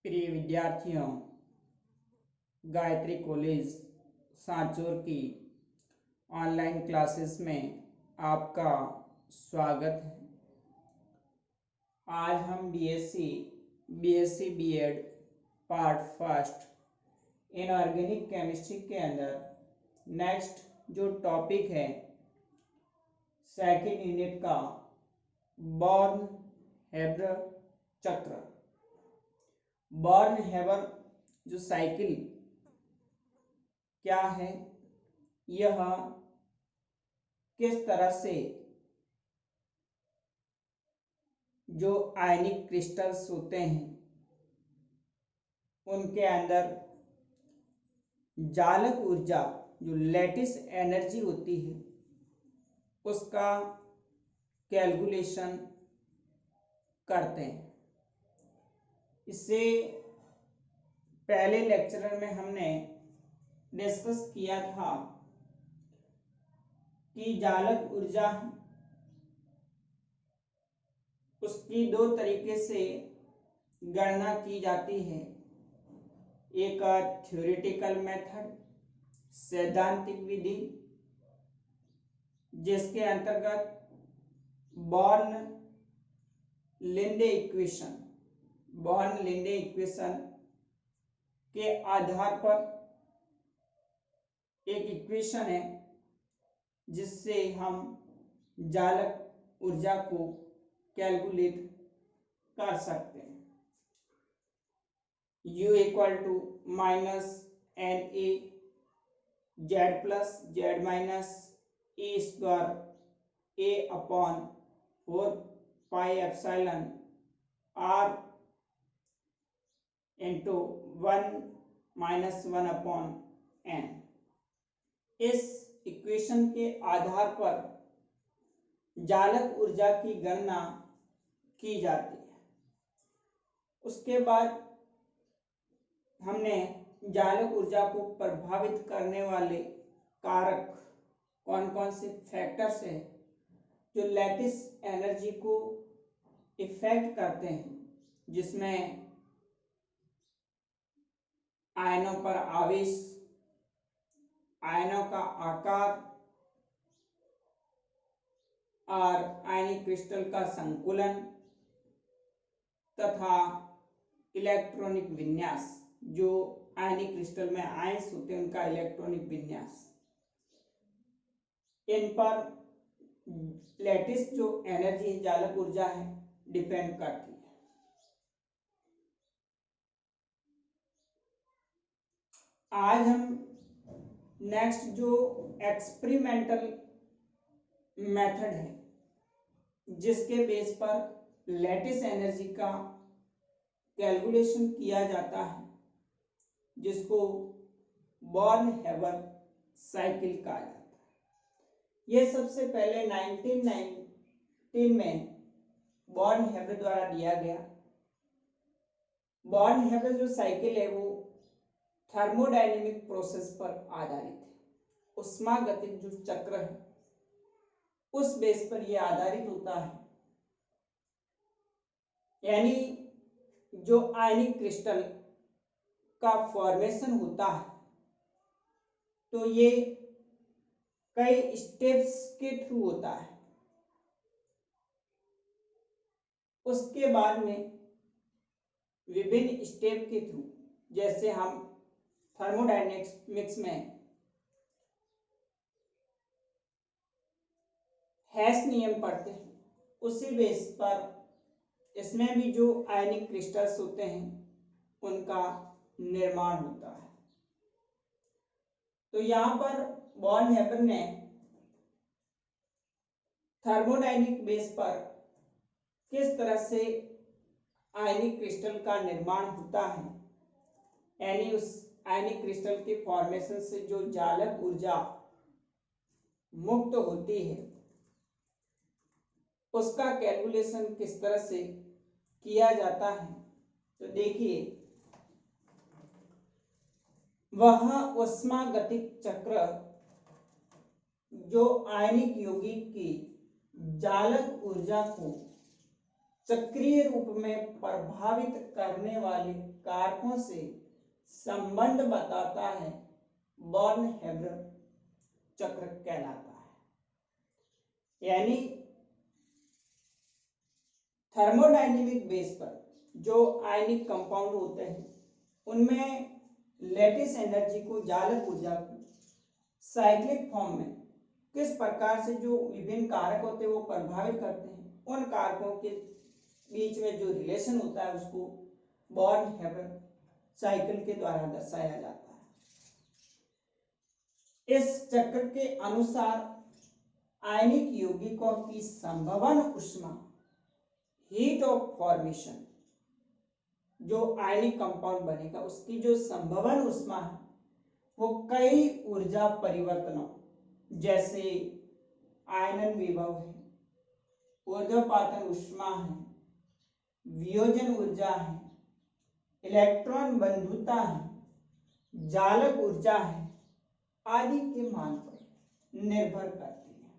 प्रिय विद्यार्थियों, गायत्री कॉलेज सांचौर की ऑनलाइन क्लासेस में आपका स्वागत है। आज हम BSc BEd part first inorganic chemistry के अंदर नेक्स्ट जो टॉपिक है सेकंड यूनिट का बॉर्न हेबर चक्र। बॉर्न हेबर जो साइकिल क्या है, यह किस तरह से जो आयनिक क्रिस्टल्स होते हैं उनके अंदर जालक ऊर्जा जो लैटिस एनर्जी होती है उसका कैलकुलेशन करते हैं। इससे पहले लेक्चर में हमने डिस्कस किया था कि जालक ऊर्जा उसकी दो तरीके से गणना की जाती है। एक थ्योरेटिकल मेथड सैद्धांतिक विधि, जिसके अंतर्गत बॉर्न लिंडे इक्वेशन के आधार पर एक इक्वेशन है जिससे हम जालक ऊर्जा को कैलकुलेट कर सकते हैं। U equal to minus N A Z plus Z minus A square A upon 4 pi epsilon R into 1 minus 1 upon N. इस इक्वेशन के आधार पर जालक ऊर्जा की गणना की जाती है। उसके बाद हमने जालक ऊर्जा को प्रभावित करने वाले कारक कौन कौन से फैक्टर्स हैं जो लैटिस एनर्जी को इफेक्ट करते हैं, जिसमें आयनों पर आवेश, आयनों का आकार और आयनिक क्रिस्टल का संकुलन तथा इलेक्ट्रॉनिक विन्यास, जो आयनिक क्रिस्टल में आयंस होते हैं उनका इलेक्ट्रॉनिक विन्यास, इन पर लैटिस जो एनर्जी जालक ऊर्जा है डिपेंड करती है। आज हम नेक्स्ट जो एक्सपेरिमेंटल मेथड है जिसके बेस पर लैटिस एनर्जी का कैलकुलेशन किया जाता है, जिसको बॉर्न हेबर साइकिल कहा जाता है। यह सबसे पहले 1919 में बॉर्न हेबर द्वारा दिया गया। बॉर्न हेबर जो साइकिल है वो थर्मोडायनेमिक प्रोसेस पर आधारित है। उष्मागतिक जो चक्र है उस बेस पर यह आधारित होता है। यानी जो आयनिक क्रिस्टल का फॉर्मेशन होता है तो ये कई स्टेप्स के थ्रू होता है। उसके बाद में विभिन्न स्टेप के थ्रू, जैसे हम थर्मोडायनेमिक्स में हेस नियम पढ़ते हैं, उसी बेस पर इसमें भी जो आयनिक क्रिस्टल्स होते हैं उनका निर्माण होता है। तो यहाँ पर बॉर्न हेबर ने थर्मोडायनेमिक बेस पर किस तरह से आयनिक क्रिस्टल का निर्माण होता है, यानी उस आयनिक क्रिस्टल के फॉर्मेशन से जो जालक ऊर्जा मुक्त होती है उसका कैलकुलेशन किस तरह से किया जाता है। तो देखिए, वह उष्मागतिक चक्र जो आयनिक यौगिक की जालक ऊर्जा को चक्रीय रूप में प्रभावित करने वाले कारकों से संबंध बताता है बॉर्न हेबर चक्र कहलाता है। यानी थर्मोडायनेमिक बेस पर जो आयनिक कंपाउंड होते हैं उनमें लैटिस एनर्जी को, जालक ऊर्जा को साइक्लिक फॉर्म में किस प्रकार से जो विभिन्न कारक होते हैं वो प्रभावित करते हैं, उन कारकों के बीच में जो रिलेशन होता है उसको बॉर्न हेबर साइकिल के द्वारा दर्शाया जाता है। इस चक्र के अनुसार आयनिक यौगिकों की संभवन ऊष्मा, हीट ऑफ फॉर्मेशन, जो आयनिक कंपाउंड बनेगा उसकी जो संभवन ऊष्मा है वो कई ऊर्जा परिवर्तनों जैसे आयनन विभव है, ऊर्ध्वपातन ऊष्मा है, वियोजन ऊर्जा है, इलेक्ट्रॉन बंधुता है, जालक ऊर्जा है आदि के मान पर निर्भर करती है।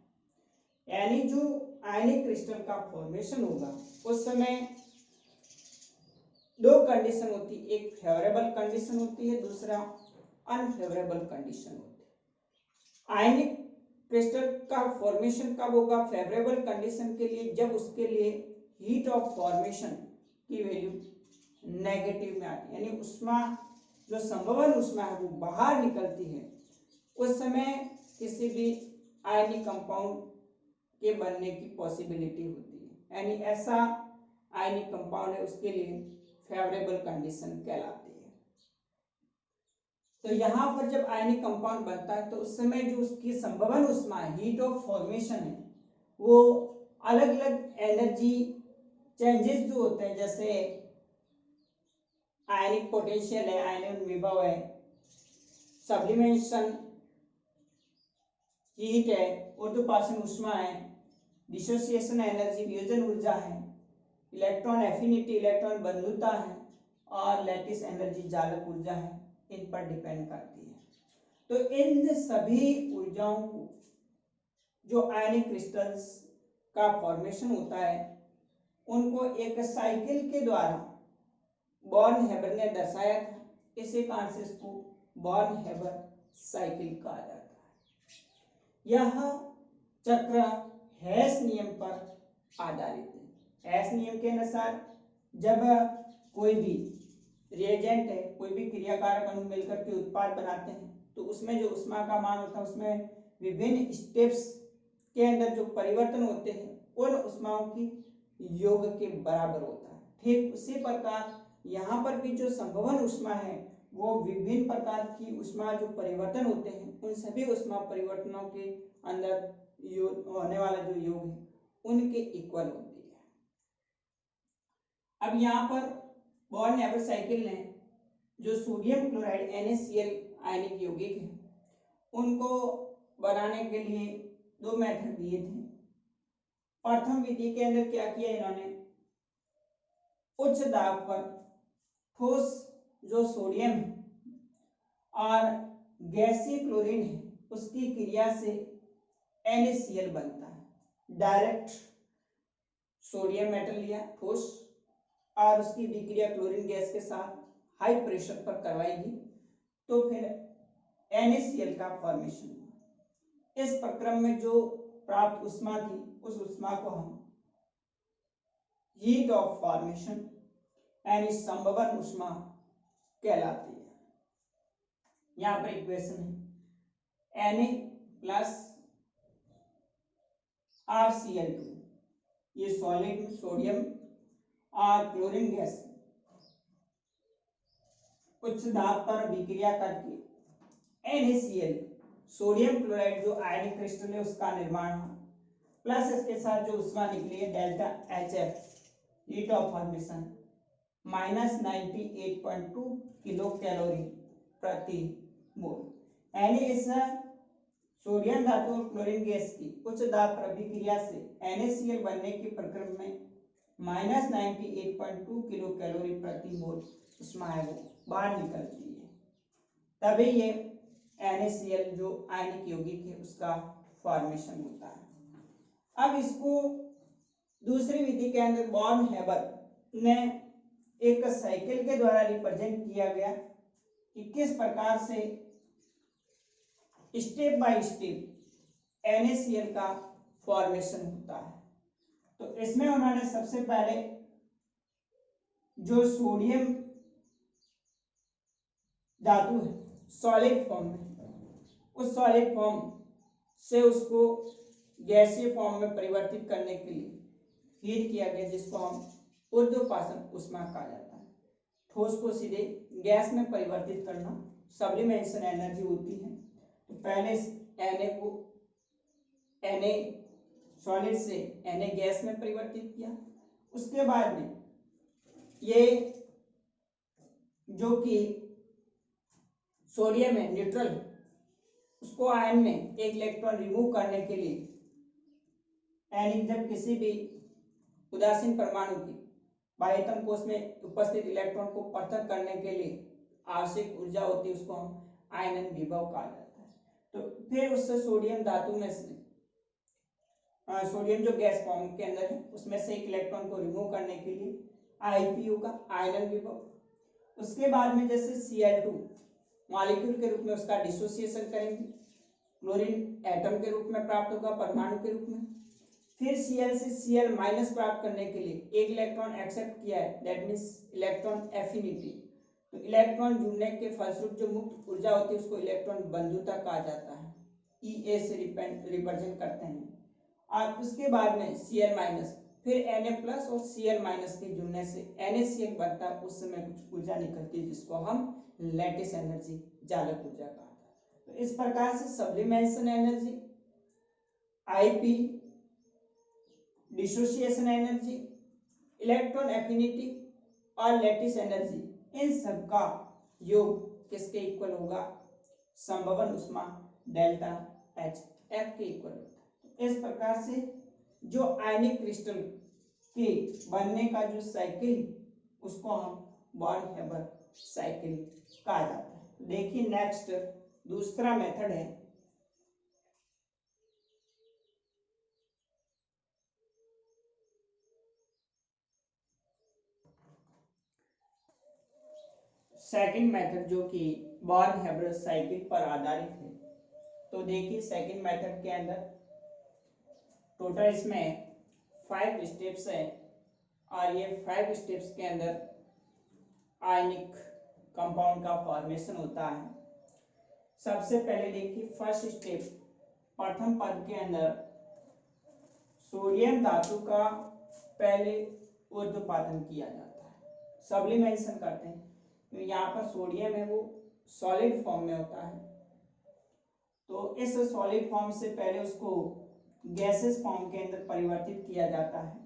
यानी जो आयनिक क्रिस्टल का फॉर्मेशन होगा उस समय दो कंडीशन होती है, एक फेवरेबल कंडीशन होती है, दूसरा अनफेवरेबल कंडीशन होती है। आयनिक क्रिस्टल का फॉर्मेशन कब होगा? फेवरेबल कंडीशन के लिए, जब उसके लिए हीट ऑफ फॉर्मेशन की वैल्यू नेगेटिव में आती है, यानी ऊष्मा जो संभवन ऊष्मा है वो बाहर निकलती है, उस समय किसी भी आयनिक कंपाउंड के बनने की पॉसिबिलिटी होती है। यानी ऐसा आयनिक कंपाउंड है उसके लिए फेवरेबल कंडीशन कहलाती है। तो यहाँ पर जब आयनिक कंपाउंड बनता है तो उस समय जो उसकी संभवन ऊष्मा है, हीट ऑफ फॉर्मेशन है, वो अलग अलग एनर्जी चेंजेस जो होते हैं, जैसे आयनिक पोटेंशियल है, आयनन विभव है, सब्लिमेशन हीट है, ऊर्ध्वपातन ऊष्मा है, डिसोसिएशन एनर्जी वियोजन ऊर्जा है, इलेक्ट्रॉन एफिनिटी इलेक्ट्रॉन बंधुता है और लैटिस एनर्जी जालक ऊर्जा है, इन पर डिपेंड करती है। तो इन सभी ऊर्जाओं को जो आयनिक क्रिस्टल्स का फॉर्मेशन होता है उनको एक साइकिल के द्वारा बॉर्न हेबर ने दर्शाया था, इसी कारण से इसको बॉर्न हेबर साइकिल कहा जाता है। यह चक्र हेस नियम पर आधारित है। हेस नियम के अनुसार जब कोई भी रिएजेंट है, कोई भी क्रियाकारक अणु मिलकर के उत्पाद बनाते हैं तो उसमें जो ऊष्मा का मान होता है उसमें विभिन्न स्टेप्स के अंदर जो परिवर्तन होते हैं उन ऊष्माओं की योग के बराबर होता है। ठीक उसी प्रकार यहाँ पर भी जो संभवन ऊष्मा है वो विभिन्न प्रकार की ऊष्मा जो परिवर्तन होते हैं उन सभी ऊष्मा परिवर्तनों के अंदर होने वाला जो योग है उनके इक्वल होती है। अब यहाँ पर बॉर्न हेबर साइकिल ने जो सोडियम क्लोराइड NaCl आयनिक यौगिक है उनको बनाने के लिए दो मेथड दिए थे। प्रथम विधि के अंदर क्या किया इन्होंने, उच्च दाब पर ठोस जो सोडियम है और गैसीय क्लोरीन है उसकी क्रिया से NaCl बनता है। डायरेक्ट सोडियम मेटल लिया ठोस और उसकी विक्रिया क्लोरीन गैस के साथ हाई प्रेशर पर करवाएगी तो फिर NaCl का फॉर्मेशन हुआ। इस प्रक्रम में जो प्राप्त ऊष्मा थी उस ऊष्मा को हम हीट ऑफ फॉर्मेशन यानी संभवन ऊष्मा कहलाती है। यहाँ पर इक्वेशन है Na प्लस RCl2, ये सॉलिड में सोडियम और क्लोरीन गैस उच्च दाब पर विक्रिया करके NaCl सोडियम क्लोराइड जो आयनिक क्रिस्टल है उसका निर्माण हुआ, प्लस इसके साथ जो ऊष्मा निकली है delta HF heat of formation -98.2 kilo calorie प्रति मोल। यानी इस सोडियम धातु और क्लोरीन गैस की उच्च दाब पर अभिक्रिया से NaCl बनने के प्रक्रम में -98.2 किलो कैलोरी प्रति मोल ऊष्मा है वो बाहर निकलती है, तभी ये NaCl जो आयनिक यौगिक है उसका फॉर्मेशन होता है। अब इसको दूसरी विधि के अंदर बॉर्न हेबर ने एक साइकिल के द्वारा रिप्रेजेंट किया गया कि किस प्रकार से स्टेप बाय स्टेप NaCl का फॉर्मेशन होता है। तो इसमें उन्होंने सबसे पहले जो सोडियम धातु है सॉलिड फॉर्म में, उस सॉलिड फॉर्म से उसको गैसीय फॉर्म में परिवर्तित करने के लिए हीट किया गया, जिसको हम ऊर्ध्वपातन ऊष्मा कहा जाता है। ठोस को सीधे गैस में परिवर्तित करना सब्लिमेशन एनर्जी होती है। तो पहले Na को Na सॉलिड से Na गैस में परिवर्तित किया, उसके बाद में ये जो कि सोडियम है न्यूट्रल, उसको आयन में एक इलेक्ट्रॉन रिमूव करने के लिए यानी जब किसी भी उदासीन परमाणु की बाह्यतम कोश में उपस्थित इलेक्ट्रॉन को पृथक करने के लिए आवश्यक ऊर्जा होती है, उसको हम आयनन विभव कहा जाता है। तो फिर उससे सोडियम धातु में से सोडियम जो गैस फॉर्म के अंदर है उसमें से एक इलेक्ट्रॉन को रिमूव करने के लिए IPU का आयनन विभव। उसके बाद में जैसे Cl2 मॉलिक्यूल के रूप में उसका डिसोसिएशन करेंगे, क्लोरीन एटम के रूप में प्राप्त होगा परमाणु के रूप में। फिर Cl से Cl माइनस प्राप्त करने के लिए एक इलेक्ट्रॉन एक्सेप्ट किया है, दैट मीन्स इलेक्ट्रॉन एफिनिटी। तो इलेक्ट्रॉन जुड़ने के फलस्वरूप जो मुक्त ऊर्जा होती है उसको इलेक्ट्रॉन बंधुता कहा जाता है, E से रिप्रेजेंट करते हैं। और उसके बाद में Cl माइनस फिर Na प्लस और Cl माइनस के जुड़ने से NaCl बनता है, उस समय कुछ ऊर्जा निकलती है जिसको हम लैटिस एनर्जी जालक ऊर्जा कहा था। तो इस प्रकार से sublimation energy, IP dissociation energy, electron affinity और लैटिस एनर्जी, इन सब का योग किसके इक्वल होगा, संभवन ऊष्मा डेल्टा H F के इक्वल होता है। इस प्रकार से जो आयनिक क्रिस्टल के बनने का जो साइकिल उसको हम बॉर्न हेबर साइकिल कहा जाता है। देखिए नेक्स्ट दूसरा मेथड है सेकंड मेथड जो कि बॉर्न हेबर साइकिल पर आधारित है। तो देखिए सेकंड मेथड के अंदर टोटल इसमें 5 स्टेप्स हैं और ये 5 स्टेप्स के अंदर आयनिक कंपाउंड का फॉर्मेशन होता है। सबसे पहले देखिए फर्स्ट स्टेप, प्रथम पद के अंदर सोडियम धातु का पहले ऊर्ध्वपातन किया जाता है, सब्लिमेशन करते हैं। तो यहाँ पर सोडियम है वो सॉलिड फॉर्म में होता है, तो इस सॉलिड फॉर्म से पहले उसको गैसेस फॉर्म के अंदर परिवर्तित किया जाता है।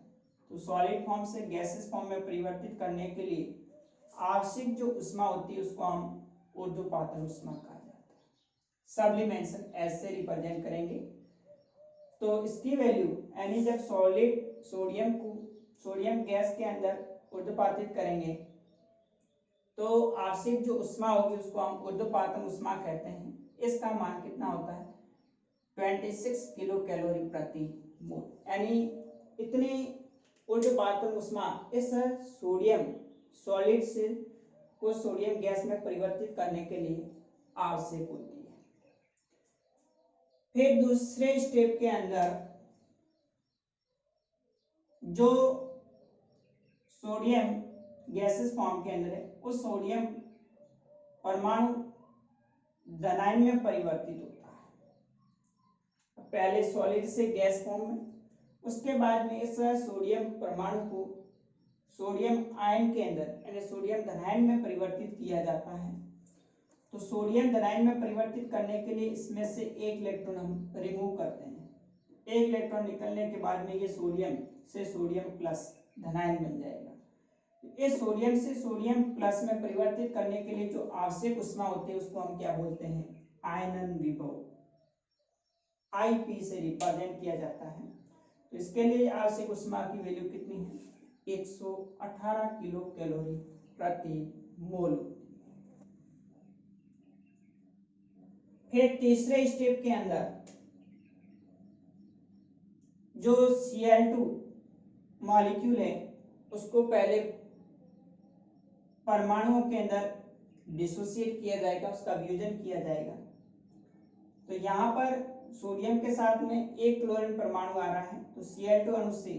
तो सॉलिड फॉर्म से गैसेस फॉर्म में परिवर्तित करने के लिए आवश्यक जो ऊष्मा होती है उसको हम ऊर्ध्वपातन ऊष्मा कहा जाता है। सब्लिमेशन ऐसे रिप्रेजेंट करेंगे। तो इसकी वैल्यू यानी जब सोडियम गैस के अंदर ऊर्ध्वपातित करेंगे तो आवश्यक जो ऊष्मा होगी उसको हम ऊर्ध्वपातन ऊष्मा कहते हैं। इसका मान कितना होता है 26 किलो कैलोरी प्रति मोल, यानी इतनी ऊर्ध्वपातन ऊष्मा इस सोडियम सॉलिड से को सोडियम गैस में परिवर्तित करने के लिए आवश्यक होती है। फिर दूसरे स्टेप के अंदर जो सोडियम गैसेस फॉर्म के अंदर है उस सोडियम परमाणु धनायन में परिवर्तित होता है, पहले सॉलिड से गैस फॉर्म में, उसके बाद में इस सोडियम परमाणु को सोडियम आयन के अंदर यानी सोडियम धनायन में परिवर्तित किया जाता है। तो सोडियम धनायन में परिवर्तित करने के लिए इसमें से एक इलेक्ट्रॉन हम रिमूव करते हैं। एक इलेक्ट्रॉन निकलने के बाद में ये सोडियम से सोडियम प्लस धनायन बन जाएगा। इस सोडियम से सोडियम प्लस में परिवर्तित करने के लिए जो आवश्यक ऊष्मा होती है उसको हम क्या बोलते हैं, आयनन विभव, IP से रिप्रेजेंट किया जाता है। तो इसके लिए आवश्यक ऊष्मा की वैल्यू कितनी है 118 किलो कैलोरी प्रति मोल। फिर तीसरे स्टेप के अंदर जो Cl2 मॉलिक्यूल है उसको पहले परमाणुओं के अंदर डिसोसिएट किया जाएगा, उसका वियोजन किया जाएगा। तो यहाँ पर सोडियम के साथ में एक क्लोरीन परमाणु आ रहा है, तो Cl2 अणु से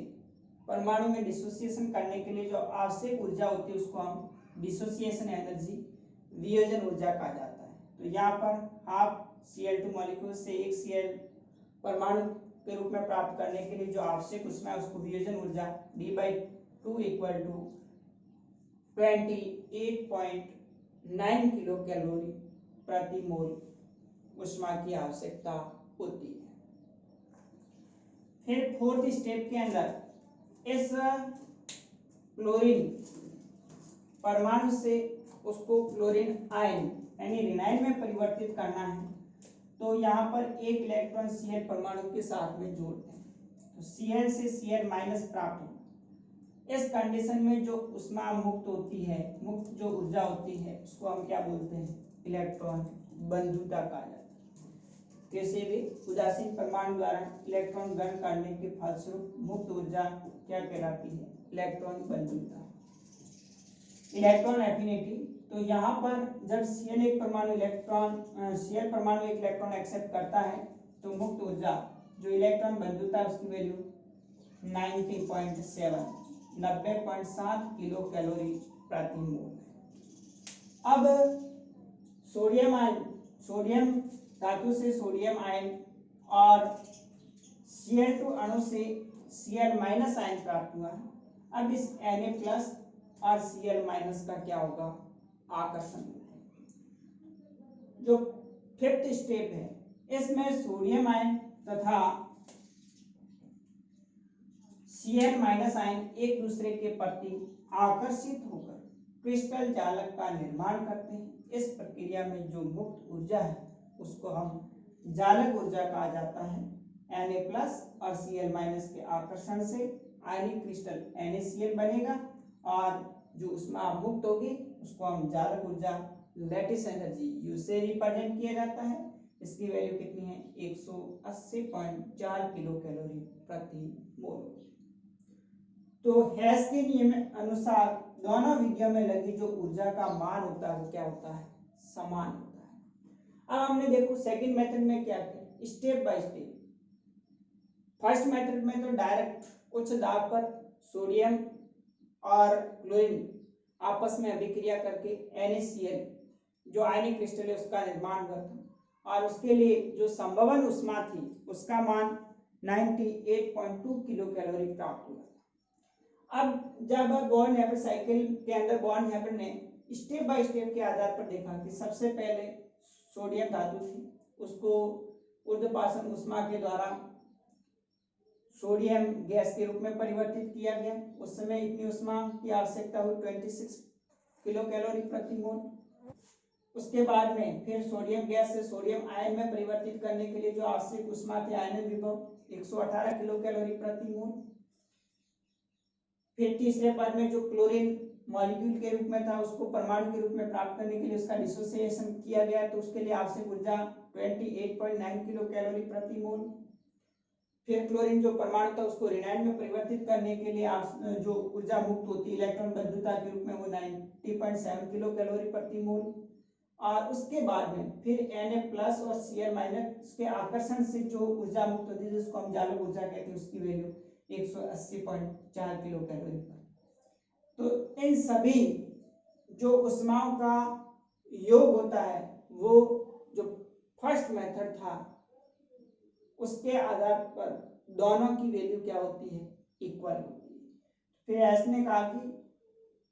परमाणु में डिसोसिएशन करने के लिए जो आवश्यक ऊर्जा होती है उसको हम डिसोसिएशन एनर्जी, वियोजन ऊर्जा कहा जाता है। तो यहाँ पर हाफ Cl2 मॉलिक्यूल से एक Cl परमाणु के रूप में प्राप्त करने के लिए जो आवश्यक ऊष्मा है उसको वियोजन ऊर्जा D/2 equal to 28.9 kilo calorie प्रति मोल ऊष्मा की आवश्यकता होती है। फिर फोर्थ स्टेप के अंदर इस क्लोरीन परमाणु से उसको क्लोरीन आयन यानी ऋणायन में परिवर्तित करना है। तो यहाँ पर एक इलेक्ट्रॉन Cl परमाणु के साथ में जोड़ते हैं, तो Cl से Cl माइनस प्राप्त होगा। इस कंडीशन में जो ऊष्मा मुक्त होती है, मुक्त जो ऊर्जा होती है उसको हम क्या बोलते हैं, इलेक्ट्रॉन बंधुता कहा जाता है। किसी भी उदासीन परमाणु द्वारा इलेक्ट्रॉन ग्रहण करने के फलस्वरूप मुक्त ऊर्जा क्या कहलाती है, इलेक्ट्रॉन बंधुता। इलेक्ट्रॉन एफिनिटी, तो यहाँ पर जब Cl एक परमाणु Cl परमाणु एक इलेक्ट्रॉन एक्सेप्ट करता है तो मुक्त ऊर्जा जो इलेक्ट्रॉन बंधुता है उसकी वैल्यू 90.7 किलो कैलोरी प्रति मोल। अब सोडियम आयन, सोडियम धातु से सोडियम आयन और Cl2 अणु से Cl माइनस आयन प्राप्त हुआ है। अब इस Na+ और Cl माइनस का क्या होगा, आकर्षण। जो फिफ्थ स्टेप है इसमें सोडियम आयन तथा Cl माइनस आयन एक दूसरे के प्रति आकर्षित होकर क्रिस्टल जालक का निर्माण करते हैं। इस प्रक्रिया में जो मुक्त ऊर्जा है उसको हम जालक ऊर्जा कहा जाता है। Na+ और Cl माइनस के आकर्षण से आयनिक क्रिस्टल NaCl बनेगा और जो ऊष्मा मुक्त होगी उसको हम जालक ऊर्जा, लैटिस एनर्जी U से रिप्रेजेंट किया जाता है। इसकी वैल्यू कितनी है, 180.4 किलो कैलोरी प्रति मोल। तो हेस के नियम अनुसार दोनों विधियों में लगी जो ऊर्जा का मान होता है वो क्या होता है, समान होता है। अब हमने देखो सेकंड मेथड में क्या किया, step by step. First method में तो डायरेक्ट उच्च दाब पर सोडियम और क्लोरीन आपस में अभिक्रिया करके NaCl जो आयनिक क्रिस्टल है उसका निर्माण हुआ था और उसके लिए जो संभवन ऊष्मा थी उसका मान 98.2 किलो कैलोरी प्राप्त हुआ था। अब जब बॉर्न हैबर साइकिल के अंदर बॉर्न हैबर ने स्टेप बाय स्टेप के आधार पर देखा कि सबसे पहले सोडियम धातु थी उसको ऊर्ध्वपाषण ऊष्मा के द्वारा सोडियम गैस के रूप में परिवर्तित किया गया। उस समय इतनी ऊष्मा की आवश्यकता हुई 26 किलो कैलोरी प्रति मोल। उसके बाद में फिर सोडियम गैस से सोडियम आयन में परिवर्तित करने के लिए जो आवश्यक ऊष्मा थी आयनन विभव 118 किलो कैलोरी प्रति मोल। फिर तीसरे पद में जो क्लोरीन मॉलिक्यूल के रूप में था उसको परमाणु के रूप में प्राप्त करने के लिए उसका डिसोसिएशन किया गया, तो उसके लिए आवश्यक ऊर्जा 28.9 किलो कैलोरी प्रति मोल। फिर क्लोरीन जो परमाणु था उसको ऋणायन में परिवर्तित करने के लिए जो ऊर्जा मुक्त होती है इलेक्ट्रॉन बंधुता के रूप में वो 90.7 किलो कैलोरी प्रति मोल। और उसके बाद में फिर Na+ और Cl माइनस के आकर्षण से जो ऊर्जा मुक्त होती है जिसको हम जालक ऊर्जा कहते हैं उसकी वैल्यू 180.4 किलो कैलोरी पर। तो इन सभी जो ऊष्माओं का योग होता है वो जो फर्स्ट मेथड था उसके आधार पर दोनों की वैल्यू क्या होती है, इक्वल होती है। फिर ऐसने कहा कि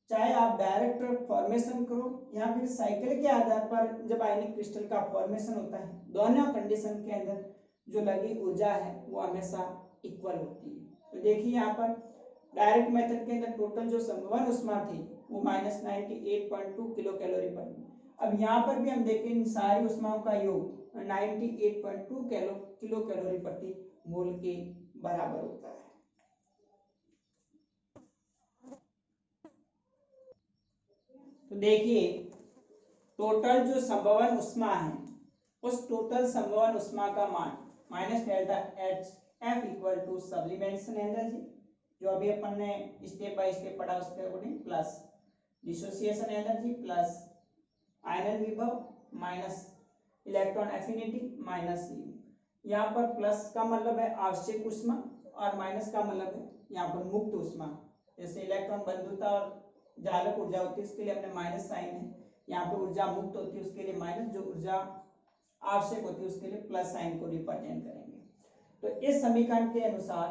चाहे आप डायरेक्ट फॉर्मेशन करो या फिर साइकिल के आधार पर जब आयनिक क्रिस्टल का फॉर्मेशन होता है दोनों कंडीशन के अंदर जो लगी ऊर्जा है वो हमेशा इक्वल होती है। तो देखिए यहाँ पर डायरेक्ट मेथड के अंदर टोटल जो संभवन ऊष्मा थी वो -98.2 किलो कैलोरी पर। अब यहाँ पर भी हम देखें इन सारी ऊष्माओं का योग 98.2 किलो कैलोरी प्रति मोल के बराबर होता है। तो देखिए टोटल जो संभवन ऊष्मा है उस टोटल संभवन ऊष्मा का मान -ΔHF equal to sublimation energy जो अभी अपन ने स्टेप बाय स्टेप पढ़ा उसके according plus dissociation energy plus आयनन विभव minus electron affinity minus U. यहाँ पर प्लस का मतलब है आवश्यक ऊष्मा और माइनस का मतलब है यहाँ पर मुक्त ऊष्मा। जैसे इलेक्ट्रॉन बंधुता और जालक ऊर्जा होती है उसके लिए अपने माइनस साइन है, यहाँ पे ऊर्जा मुक्त होती है उसके लिए माइनस, जो ऊर्जा आवश्यक होती है उसके लिए प्लस साइन को रिप्रेजेंट करेंगे। तो इस समीकरण के अनुसार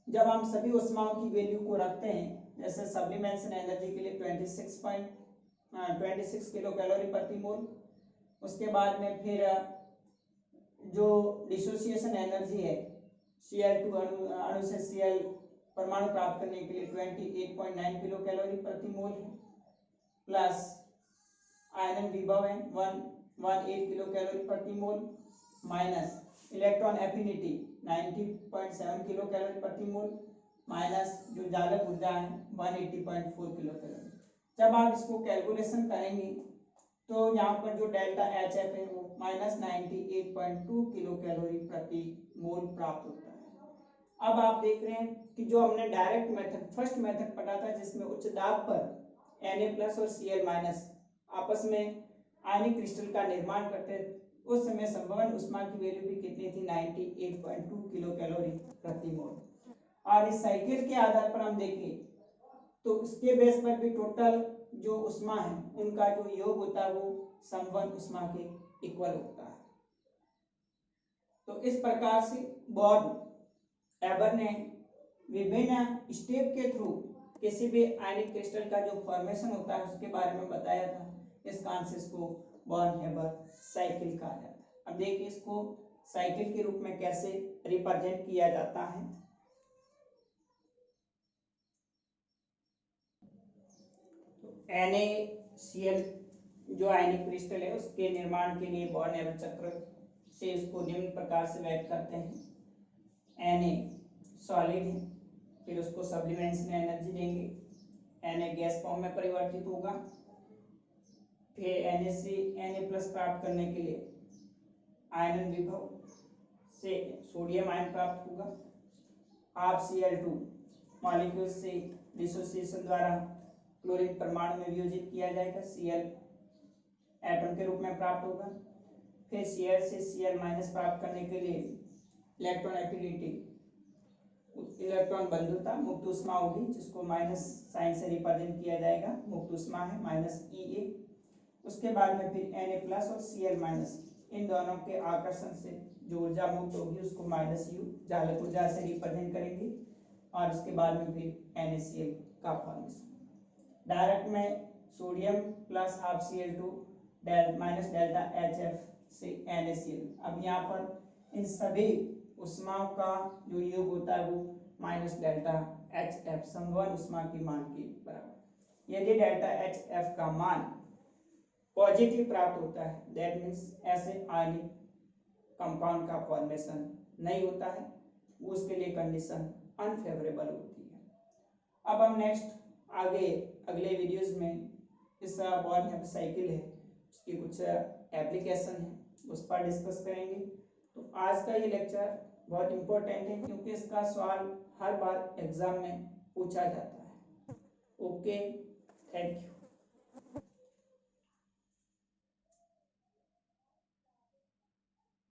जब हम सभी ऊष्माओं की वैल्यू को रखते हैं, जैसे सब्लिमेशन एनर्जी के लिए 26 किलो कैलोरी प्रति मोल, उसके बाद में फिर जो डिसोसिएशन एनर्जी है Cl2 अणु से Cl परमाणु प्राप्त करने के लिए 28.9 किलो कैलोरी प्रति मोल है, प्लस आयनन विभव है 118 किलो कैलोरी प्रति mole, minus electron affinity 90.7 kilo calorie प्रति मोल, माइनस जो जालक ऊर्जा है 180.4 किलो कैलोरी। जब आप इसको कैलकुलेशन करेंगे तो यहाँ पर जो डेल्टा एच एफ है वो माइनस 98.2 किलो कैलोरी प्रति मोल प्राप्त होता है। अब आप देख रहे हैं कि जो हमने डायरेक्ट मेथड फर्स्ट मेथड पढ़ा था जिसमें उच्च दाब पर Na+ और Cl- आपस में आयनिक क्रिस्टल का निर्माण करते थे, उस समय संभवन ऊष्मा की वैल्यू भी कितनी थी 98.2 किलो कैलोरी प्रति मोल। और इस साइकिल के आधार पर हम देखें तो उसके बेस पर भी टोटल जो ऊष्मा है उनका जो योग होता है वो संवहन ऊष्मा के इक्वल होता है। तो इस प्रकार से बॉर्न एबर ने विभिन्न स्टेप के थ्रू किसी भी आयनिक क्रिस्टल का जो फॉर्मेशन होता है उसके बारे में बताया था। इस कॉन्सेप्ट को बॉर्न हेबर साइकिल कहा जाता है। अब देखिए इसको साइकिल के रूप में कैसे रिप्रेजेंट किया जाता है। NaCl जो आयनिक क्रिस्टल है उसके निर्माण के लिए बॉर्न हेबर चक्र से उसको निम्न प्रकार से व्यक्त करते हैं। Na सॉलिड है, फिर उसको सब्लिमेशन एनर्जी देंगे, Na गैस फॉर्म में परिवर्तित होगा, फिर Na से Na+ प्राप्त करने के लिए आयनन विभव से सोडियम आयन प्राप्त होगा। आप Cl2 मॉलिक्यूल से डिसोसिएशन द्वारा क्लोरीन परमाणु में वियोजित किया जाएगा, Cl एटम के रूप में प्राप्त होगा। फिर Cl से Cl- प्राप्त करने के लिए इलेक्ट्रॉन एफिनिटी, इलेक्ट्रॉन बंधुता, मुक्त ऊष्मा होगी जिसको माइनस साइन से रिप्रेजेंट किया जाएगा, मुक्त ऊष्मा है -Ea। उसके बाद में फिर Na+ और Cl- इन दोनों के आकर्षण से जो ऊर्जा मुक्त होगी उसको -U जालक ऊर्जा से रिप्रेजेंट करेंगे, और उसके बाद में फिर NaCl का फॉर्मेशन। डायरेक्ट में sodium plus half Cl2 minus delta HF से NaCl। अब यहाँ पर इन सभी ऊष्माओं का जो योग होता है वो माइनस डेल्टा HF संवहन ऊष्मा के मान के बराबर। यदि डेल्टा HF का मान पॉजिटिव प्राप्त होता है दैट मीन्स ऐसे आयनिक कंपाउंड का फॉर्मेशन नहीं होता है, वो उसके लिए कंडीशन अनफेवरेबल होती है। अब हम नेक्स्ट आगे अगले वीडियोस में इस बॉर्न हेबर साइकिल है उसकी कुछ एप्लीकेशन है उस पर डिस्कस करेंगे। तो आज का ये लेक्चर बहुत इम्पोर्टेंट है क्योंकि इसका सवाल हर बार एग्जाम में पूछा जाता है। Okay, thank you.